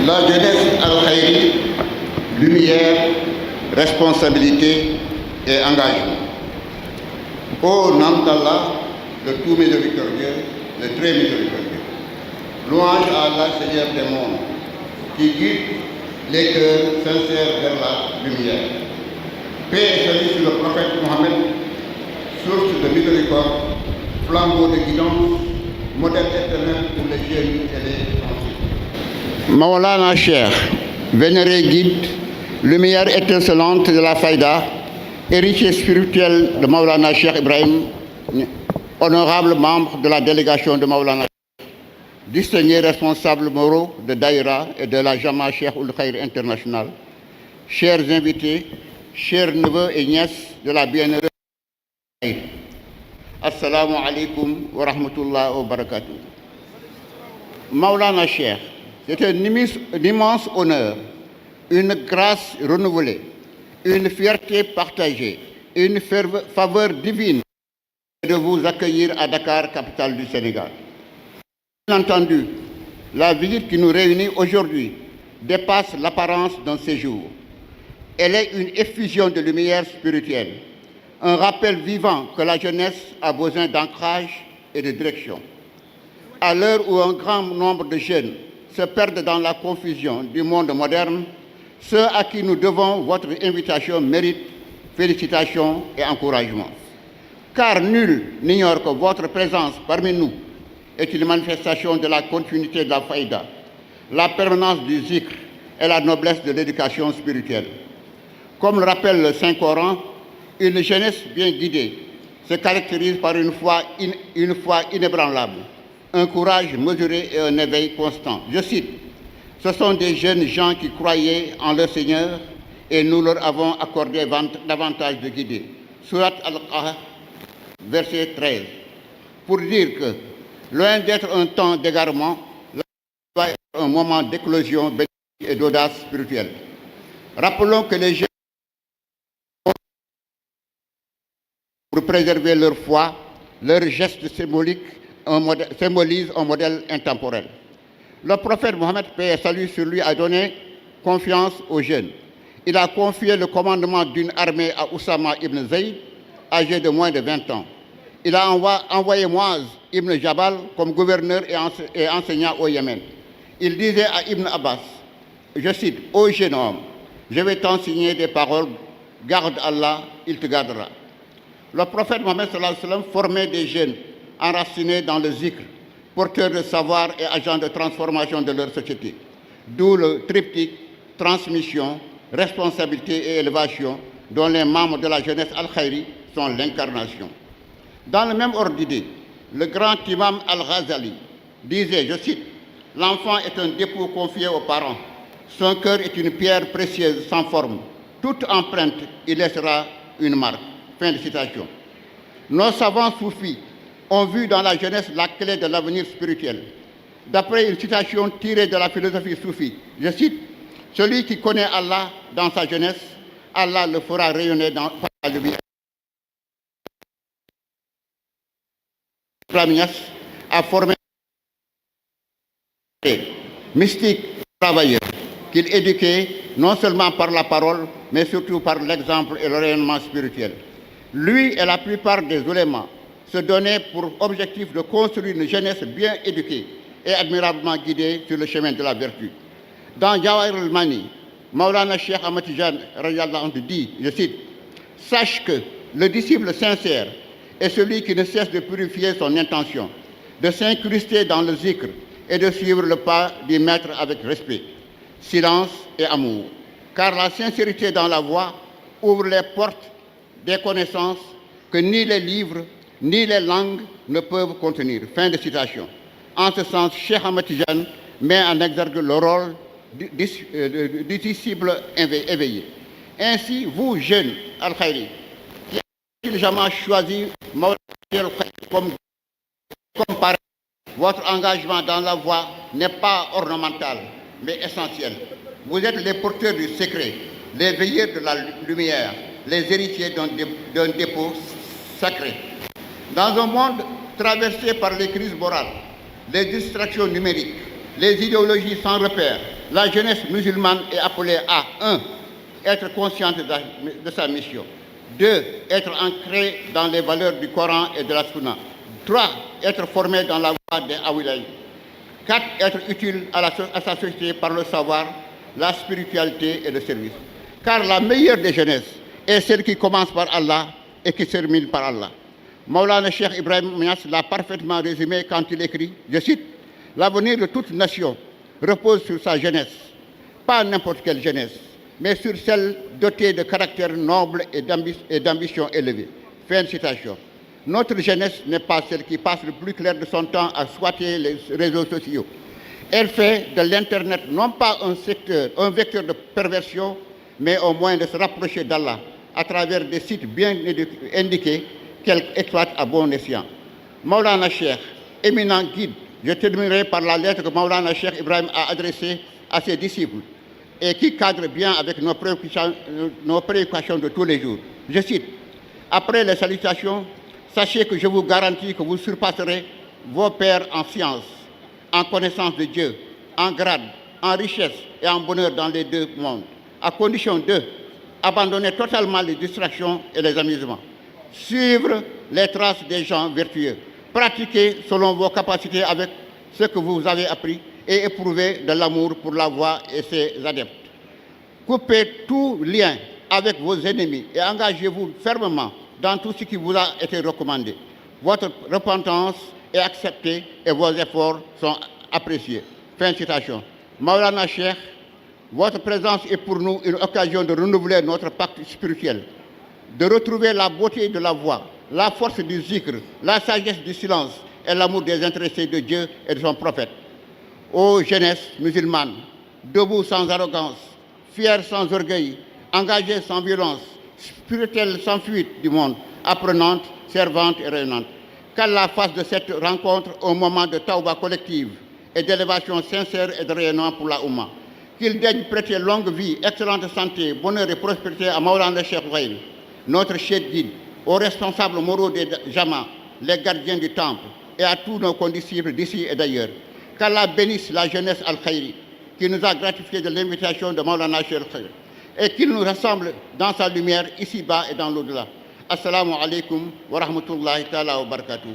La jeunesse al-Khairi, lumière, responsabilité et engagement. Ô nom d'Allah, le tout miséricordieux, le très miséricordieux. Louange à Allah, Seigneur des mondes, qui guide les cœurs sincères vers la lumière. Paix et salut sur le prophète Mohammed, source de miséricorde, flambeau de guidance, modèle éternel pour les jeunes et les anciens. Maulana Cheikh, vénéré guide, lumière étincelante de la Faïda, héritier spirituel de Maulana Cheikh Ibrahim, honorable membre de la délégation de Maulana Cheikh, distingué responsable moraux de Daïra et de la Jama Cheikh Ould Khair International, chers invités, chers neveux et nièces de la bienheureuse Assalamu alaikum wa rahmatullah wa barakatuh. Maulana Cheikh, c'est un immense honneur, une grâce renouvelée, une fierté partagée, une faveur divine de vous accueillir à Dakar, capitale du Sénégal. Bien entendu, la visite qui nous réunit aujourd'hui dépasse l'apparence d'un séjour. Elle est une effusion de lumière spirituelle, un rappel vivant que la jeunesse a besoin d'ancrage et de direction. À l'heure où un grand nombre de jeunes se perdent dans la confusion du monde moderne, ceux à qui nous devons votre invitation méritent félicitations et encouragements. Car nul n'ignore que votre présence parmi nous est une manifestation de la continuité de la faïda, la permanence du zikr et la noblesse de l'éducation spirituelle. Comme le rappelle le Saint-Coran, une jeunesse bien guidée se caractérise par une foi inébranlable, un courage mesuré et un éveil constant. Je cite, « Ce sont des jeunes gens qui croyaient en leur Seigneur et nous leur avons accordé davantage de guider. » Surat Al-Qahf, verset 13. Pour dire que, loin d'être un temps d'égarement, la doit être un moment d'éclosion bénéfique et d'audace spirituelle. Rappelons que les jeunes, pour préserver leur foi, leurs gestes symboliques symbolisent un modèle intemporel. Le prophète Mohammed, paix et salut sur lui, a donné confiance aux jeunes. Il a confié le commandement d'une armée à Oussama ibn Zayd, âgé de moins de 20 ans. Il a envoyé Muaz ibn Jabal comme gouverneur et enseignant au Yémen. Il disait à Ibn Abbas, je cite, « Ô jeune homme, je vais t'enseigner des paroles, garde Allah, il te gardera. » Le prophète Mohammed formait des jeunes enracinés dans le zikr, porteurs de savoir et agents de transformation de leur société. D'où le triptyque transmission, responsabilité et élévation dont les membres de la jeunesse al-Khairi sont l'incarnation. Dans le même ordre d'idée, le grand imam al-Ghazali disait, je cite, « L'enfant est un dépôt confié aux parents. Son cœur est une pierre précieuse sans forme. Toute empreinte, il laissera une marque. » Fin de citation. Nos savants soufis ont vu dans la jeunesse la clé de l'avenir spirituel. D'après une citation tirée de la philosophie soufie, je cite, « Celui qui connaît Allah dans sa jeunesse, Allah le fera rayonner dans la lumière. » A formé mystiques travailleurs qu'il éduquait non seulement par la parole, mais surtout par l'exemple et le rayonnement spirituel. Lui et la plupart des oulémas se donnaient pour objectif de construire une jeunesse bien éduquée et admirablement guidée sur le chemin de la vertu. Dans Jawahir al-Mani, Maulana Cheikh Ahmad Tidiane dit, je cite, « Sache que le disciple sincère est celui qui ne cesse de purifier son intention, de s'incruster dans le zikr et de suivre le pas du maître avec respect, silence et amour. Car la sincérité dans la voie ouvre les portes des connaissances que ni les livres ni les langues ne peuvent contenir. » Fin de citation. En ce sens, Cheikh Ahmed Tidiane met en exergue le rôle du disciple éveillé. Ainsi, vous, jeunes al-Khairi, qui avez jamais choisi comme parrain, votre engagement dans la voie n'est pas ornemental, mais essentiel. Vous êtes les porteurs du secret, les veilleurs de la lumière, les héritiers d'un dépôt sacré. Dans un monde traversé par les crises morales, les distractions numériques, les idéologies sans repère, La jeunesse musulmane est appelée à 1. Être consciente de sa mission. 2. Être ancrée dans les valeurs du Coran et de la Sunna. 3. Être formée dans la voie des Awilay. 4. Être utile à sa société par le savoir, la spiritualité et le service. Car la meilleure des jeunesses est celle qui commence par Allah et qui se termine par Allah. Maulana Cheikh Ibrahim Niass l'a parfaitement résumé quand il écrit, je cite, « L'avenir de toute nation repose sur sa jeunesse, pas n'importe quelle jeunesse, mais sur celle dotée de caractère noble et d'ambition élevée. » Fin de citation. Notre jeunesse n'est pas celle qui passe le plus clair de son temps à squatter les réseaux sociaux. Elle fait de l'Internet non pas un vecteur de perversion, mais au moyen de se rapprocher d'Allah à travers des sites bien indiqués qu'elle exploite à bon escient. Maulana Cheikh, éminent guide, je terminerai par la lettre que Maulana Cheikh Ibrahim a adressée à ses disciples et qui cadre bien avec nos préoccupations de tous les jours. Je cite, « Après les salutations, sachez que je vous garantis que vous surpasserez vos pairs en science, en connaissance de Dieu, en grade, en richesse et en bonheur dans les deux mondes, à condition de abandonner totalement les distractions et les amusements, suivre les traces des gens vertueux, pratiquer selon vos capacités avec ce que vous avez appris et éprouver de l'amour pour la voie et ses adeptes. Coupez tout lien avec vos ennemis et engagez-vous fermement dans tout ce qui vous a été recommandé. Votre repentance est acceptée et vos efforts sont appréciés. » Fin de citation. Maulana Cheikh, votre présence est pour nous une occasion de renouveler notre pacte spirituel, de retrouver la beauté de la voix, la force du zikr, la sagesse du silence et l'amour des intéressés de Dieu et de son prophète. Ô jeunesse musulmane, debout sans arrogance, fière sans orgueil, engagée sans violence, spirituelle sans fuite du monde, apprenante, servante et rayonnante. Qu'Allah fasse de cette rencontre un moment de tawba collective et d'élévation sincère et de rayonnement pour la Oumma. Qu'il daigne prêter longue vie, excellente santé, bonheur et prospérité à Maulana Cheikh Ibrahim, notre chef guide, aux responsables moraux des Jama, les gardiens du temple, et à tous nos condisciples d'ici et d'ailleurs. Qu'Allah bénisse la jeunesse al-Khairi, qui nous a gratifié de l'invitation de Maulana Cheikh Ibrahim, et qu'il nous rassemble dans sa lumière ici-bas et dans l'au-delà. Assalamu alaikum wa rahmatullahi ta'ala wa barakatuh.